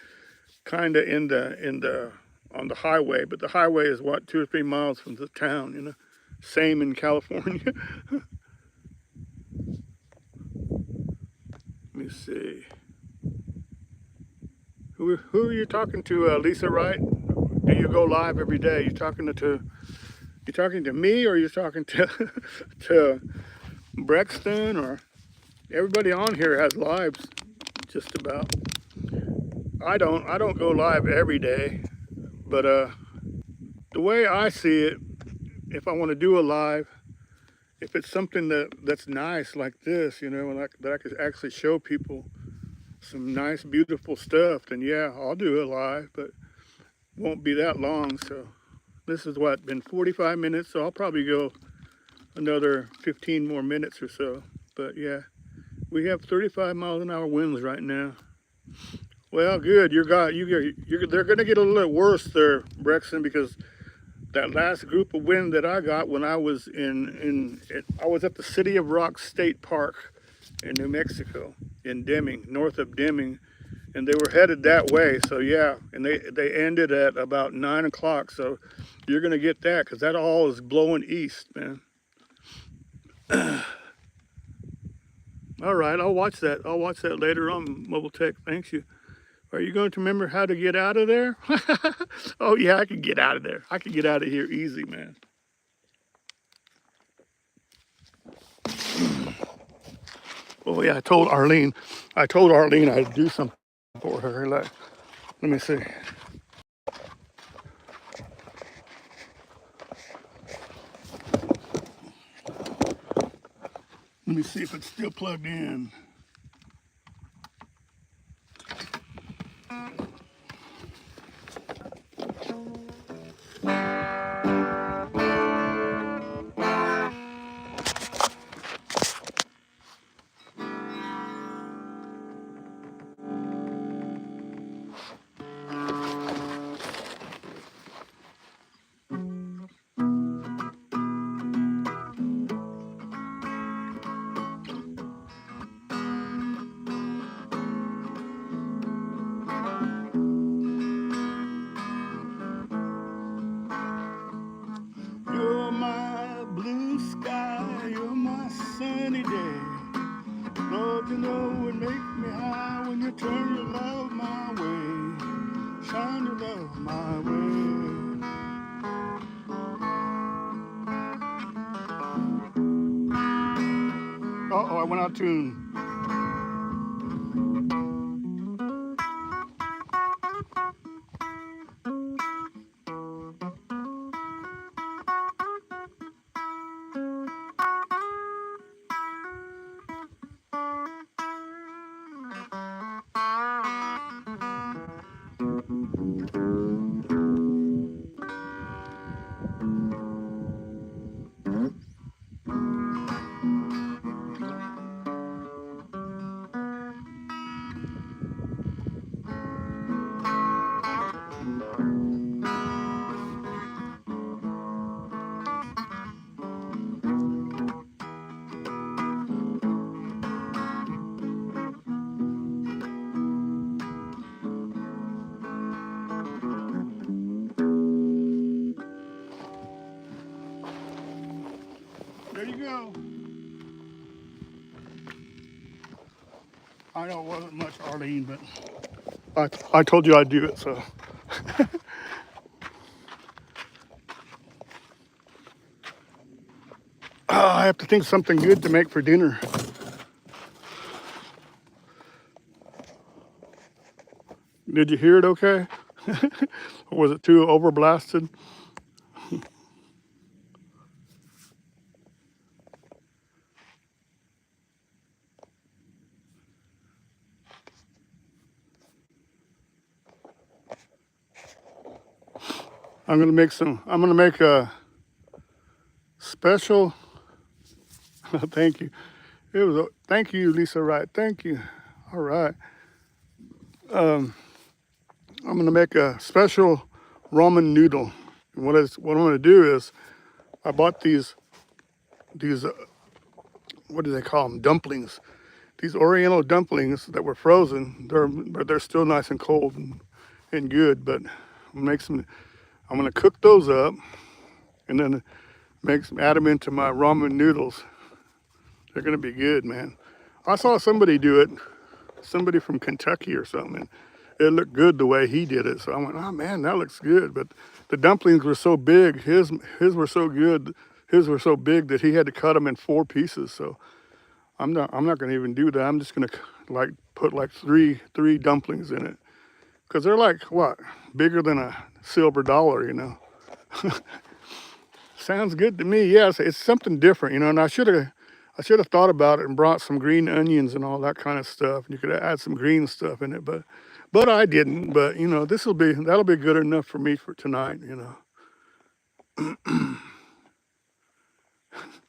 kind of on the highway, but the highway is what, 2 or 3 miles from the town, Same in California. see. Who are you talking to, Lisa Wright? Do you go live every day? You talking to me, or you talking to to Brexton? Or everybody on here has lives, just about. I don't go live every day, but the way I see it, if I want to do a live, if it's something that's nice like this, you know, that I could actually show people some nice, beautiful stuff, then yeah, I'll do it live, but it won't be that long. So this is what, been 45 minutes, so I'll probably go another 15 more minutes or so. But yeah, we have 35 miles an hour winds right now. Well, good. They're going to get a little worse there, Brexton, because that last group of wind that I got when I was I was at the City of Rock State Park in New Mexico, in Deming, north of Deming, and they were headed that way. So yeah, and they ended at about 9 o'clock. So you're gonna get that, because that all is blowing east, man. All right, I'll watch that. I'll watch that later on, Mobile Tech. Thanks you. Are you going to remember how to get out of there? Oh yeah, I can get out of there. I can get out of here easy, man. Oh yeah, I told Arlene I'd do something for her. Let me see. Let me see if it's still plugged in. You're my blue sky, you're my sunny day. Lord, you know it makes me high when you turn your love my way. Shine your love my way. Uh-oh, I went out of tune. There you go. I know it wasn't much, Arlene, but I told you I'd do it, so. I have to think something good to make for dinner. Did you hear it okay? Or was it too overblasted? I'm gonna make a special, thank you. Thank you, Lisa Wright, thank you. All right. I'm gonna make a special ramen noodle. And what I'm gonna do is, I bought these, what do they call them? Dumplings. These Oriental dumplings that were frozen. They're still nice and cold and good, but I'm gonna cook those up and then add them into my ramen noodles. They're gonna be good, man. I saw somebody do it somebody from Kentucky or something. And it looked good the way he did it. So I went, oh man, that looks good. But the dumplings were so big. His were so good. His were so big that he had to cut them in 4 pieces. So I'm not going to even do that. I'm just going to like put like three dumplings in it. Because they're like, what, bigger than a silver dollar, you know. Sounds good to me. Yes, it's something different, you know. And I should have thought about it and brought some green onions and all that kind of stuff. You could add some green stuff in it, but I didn't. But you know, that'll be good enough for me for tonight, you know.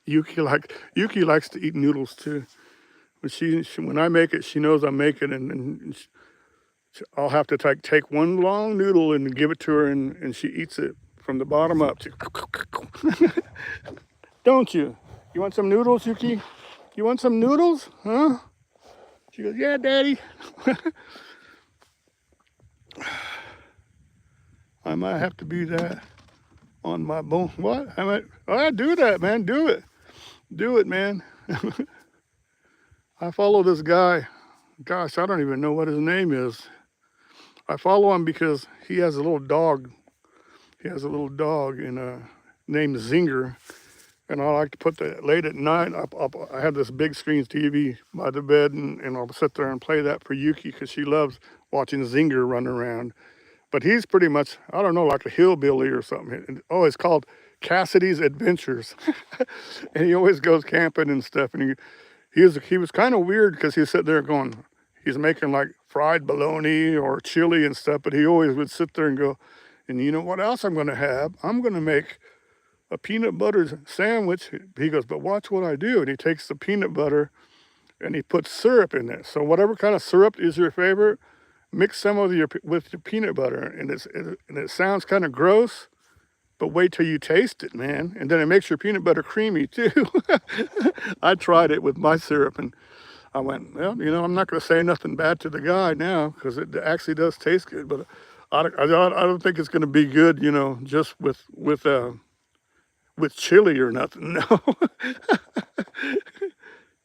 Yuki likes to eat noodles too. But when I make it, she knows I make it, and I'll have to take one long noodle and give it to her, and she eats it from the bottom up. Don't you? You want some noodles, Yuki? You want some noodles? Huh? She goes, yeah, Daddy. I might have to be that on my bone. What? I do that, man. Do it. Do it, man. I follow this guy. Gosh, I don't even know what his name is. I follow him because he has a little dog. He has a little dog named Zinger. And I like to put that late at night. I have this big screen TV by the bed, and I'll sit there and play that for Yuki because she loves watching Zinger run around. But he's pretty much, I don't know, like a hillbilly or something. Oh, it's called Cassidy's Adventures. And he always goes camping and stuff. And he was kind of weird because he was sitting there going, he's making like fried bologna or chili and stuff. But he always would sit there and go, and you know what else I'm going to have? I'm going to make a peanut butter sandwich. He goes, but watch what I do. And he takes the peanut butter and he puts syrup in it. So whatever kind of syrup is your favorite, mix some of with your peanut butter. And it sounds kind of gross, but wait till you taste it, man. And then it makes your peanut butter creamy too. I tried it with my syrup and I went, well, you know, I'm not going to say nothing bad to the guy now because it actually does taste good. But I don't think it's going to be good, you know, just with chili or nothing. No.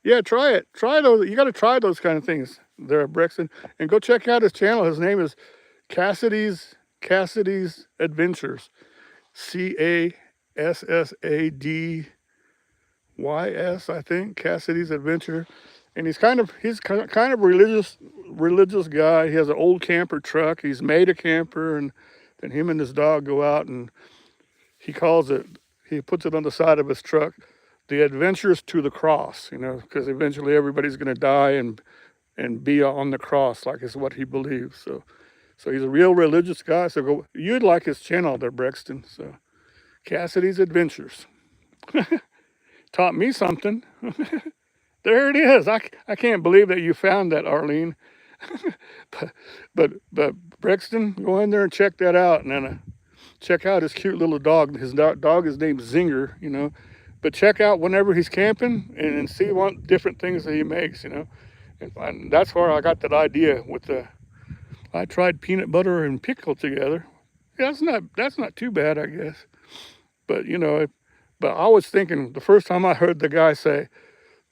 Yeah, try it. Try those. You got to try those kind of things there at Brexton. And go check out his channel. His name is Cassidy's Adventures. CASSADYS, I think. Cassidy's Adventure. And he's kind of religious guy. He has an old camper truck. He's made a camper, and then him and his dog go out, and he puts it on the side of his truck, the adventures to the cross, you know, because eventually everybody's going to die and be on the cross, like is what he believes. So he's a real religious guy. So you'd like his channel there, Brexton. So Cassidy's Adventures. Taught me something. There it is. I can't believe that you found that, Arlene. but Brexton, go in there and check that out, and then check out his cute little dog. His dog is named Zinger, you know. But check out whenever he's camping and see what different things that he makes, you know. And that's where I got that idea with I tried peanut butter and pickle together. Yeah, that's not too bad, I guess. But you know, but I was thinking the first time I heard the guy say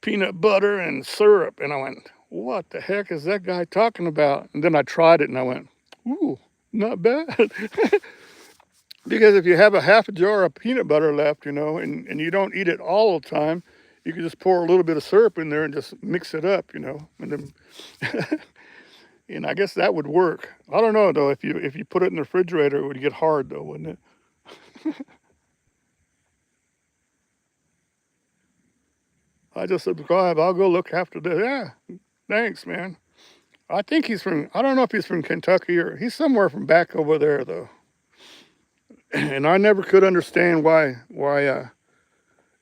peanut butter and syrup, and I went, what the heck is that guy talking about? And then I tried it and I went, ooh, not bad. Because if you have a half a jar of peanut butter left, you know, and you don't eat it all the time, you can just pour a little bit of syrup in there and just mix it up, you know, and then and I guess that would work. I don't know though, if you put it in the refrigerator, it would get hard though, wouldn't it? I just subscribe. I'll go look after this. Yeah, thanks, man. I think I don't know if he's from Kentucky or he's somewhere from back over there though. And I never could understand why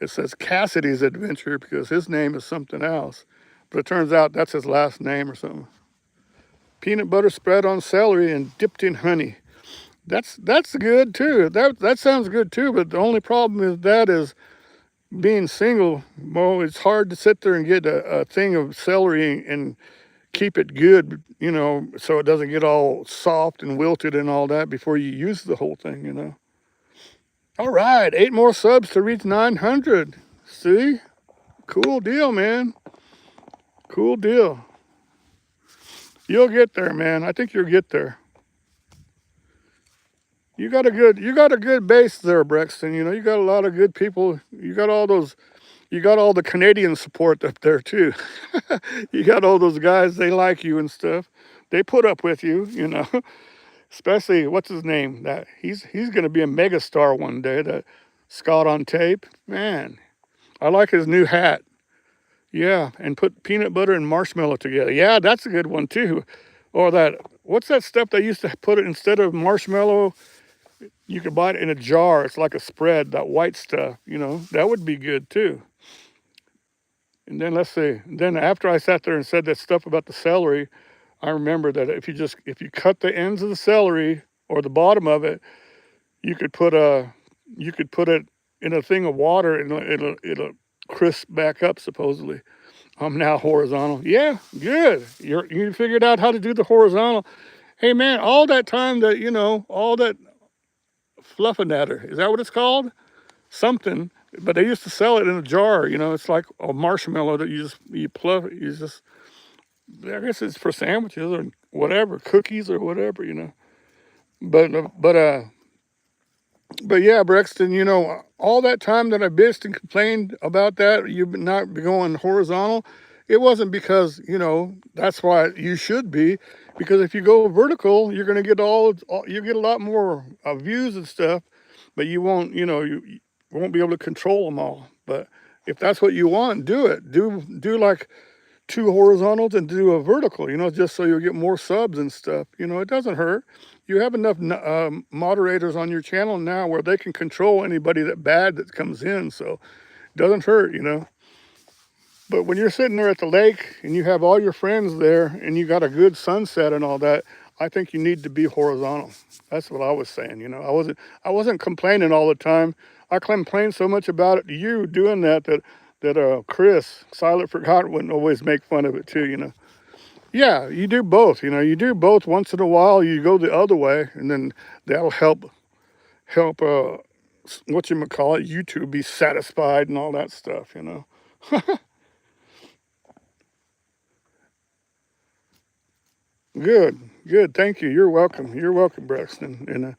it says Cassidy's Adventure, because his name is something else. But it turns out that's his last name or something. Peanut butter spread on celery and dipped in honey. That's good too. That sounds good too, but the only problem is being single. Well, it's hard to sit there and get a thing of celery and keep it good, you know, so it doesn't get all soft and wilted and all that before you use the whole thing, you know. All right, 8 more subs to reach 900. See? Cool deal, man. Cool deal. You'll get there, man. I think you'll get there. You got a good base there, Brexton. You know, you got a lot of good people. You got all the Canadian support up there too. You got all those guys, they like you and stuff. They put up with you, you know. Especially what's his name? That he's gonna be a megastar one day, that Scott on tape. Man, I like his new hat. Yeah, and put peanut butter and marshmallow together. Yeah, that's a good one too. Or that, what's that stuff they used to put it instead of marshmallow? You could buy it in a jar. It's like a spread, that white stuff, you know, that would be good too. And then let's see. Then after I sat there and said that stuff about the celery, I remember that if you cut the ends of the celery or the bottom of it, you could put it in a thing of water and it'll crisp back up supposedly. I'm now horizontal. Yeah, good. You figured out how to do the horizontal. Hey man, all that time that, you know, all that fluffinator, is that what it's called? Something. But they used to sell it in a jar, you know, it's like a marshmallow that you pluff, I guess it's for sandwiches or whatever, cookies or whatever, you know. But yeah, Brexton, you know, all that time that I bitched and complained about that, you not going horizontal, it wasn't because, you know, that's why you should be. Because if you go vertical, you're going to get you get a lot more views and stuff, but you won't, you know, you won't be able to control them all. But if that's what you want, do it. Do like 2 horizontals and do a vertical, you know, just so you'll get more subs and stuff. You know, it doesn't hurt. You have enough moderators on your channel now where they can control anybody that comes in, so it doesn't hurt, you know. But when you're sitting there at the lake and you have all your friends there and you got a good sunset and all that, I think you need to be horizontal. That's what I was saying, you know. I wasn't complaining all the time. I complained so much about it to you doing that Chris, Silent Forgot, wouldn't always make fun of it too, you know. Yeah, you do both, you know. You do both once in a while. You go the other way, and then that'll help whatchamacallit, YouTube be satisfied and all that stuff, you know. Good. Thank you. You're welcome. You're welcome, Braxton.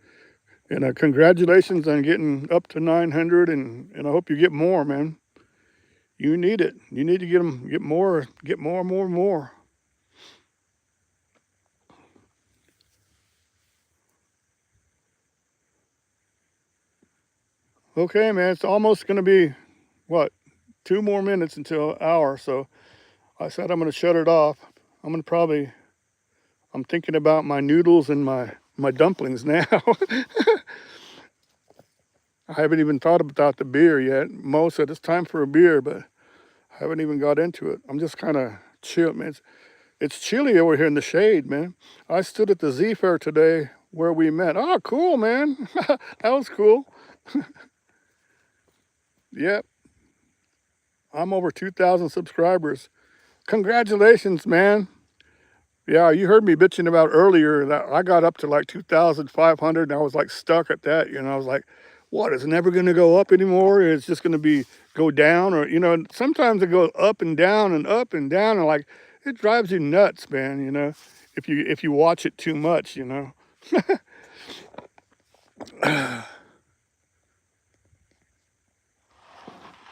And congratulations on getting up to 900, and I hope you get more, man. You need it. You need to get more, more. Okay, man. It's almost going to be, what, 2 more minutes until an hour. So I said I'm going to shut it off. I'm thinking about my noodles and my dumplings now. I haven't even thought about the beer yet. Mo said it's time for a beer, but I haven't even got into it. I'm just kind of chill, man. It's chilly over here in the shade, man. I stood at the Z Fair today where we met. Oh, cool, man. That was cool. Yep, I'm over 2,000 subscribers. Congratulations, man. Yeah, you heard me bitching about earlier that I got up to like 2,500 and I was like stuck at that. You know, I was like, what, it's never going to go up anymore? It's just going to go down, or, you know, sometimes it goes up and down and up and down, and like, it drives you nuts, man, you know, if you watch it too much, you know.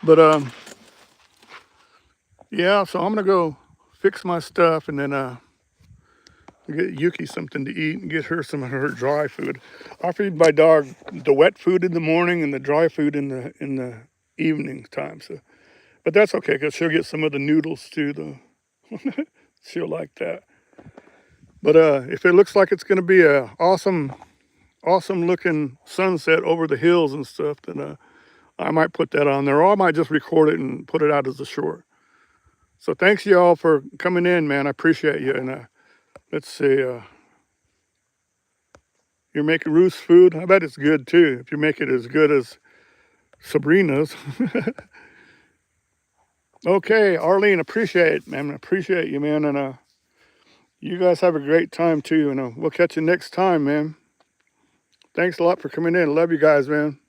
But yeah, so I'm going to go fix my stuff and then get Yuki something to eat and get her some of her dry food. I feed my dog the wet food in the morning and the dry food in the evening time. So, but that's okay because she'll get some of the noodles too. Though she'll like that. But if it looks like it's going to be a awesome looking sunset over the hills and stuff, then I might put that on there, or I might just record it and put it out as a short. So thanks y'all for coming in, man. I appreciate you. And let's see. You're making Ruth's food. I bet it's good too. If you make it as good as Sabrina's. Okay, Arlene, appreciate it, man. Appreciate you, man. And you guys have a great time too. And we'll catch you next time, man. Thanks a lot for coming in. Love you guys, man.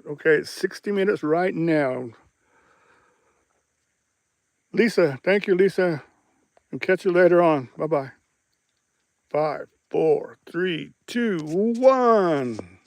Okay, it's 60 minutes right now. Lisa, thank you, Lisa. And catch you later on. Bye-bye. 5, 4, 3, 2, 1.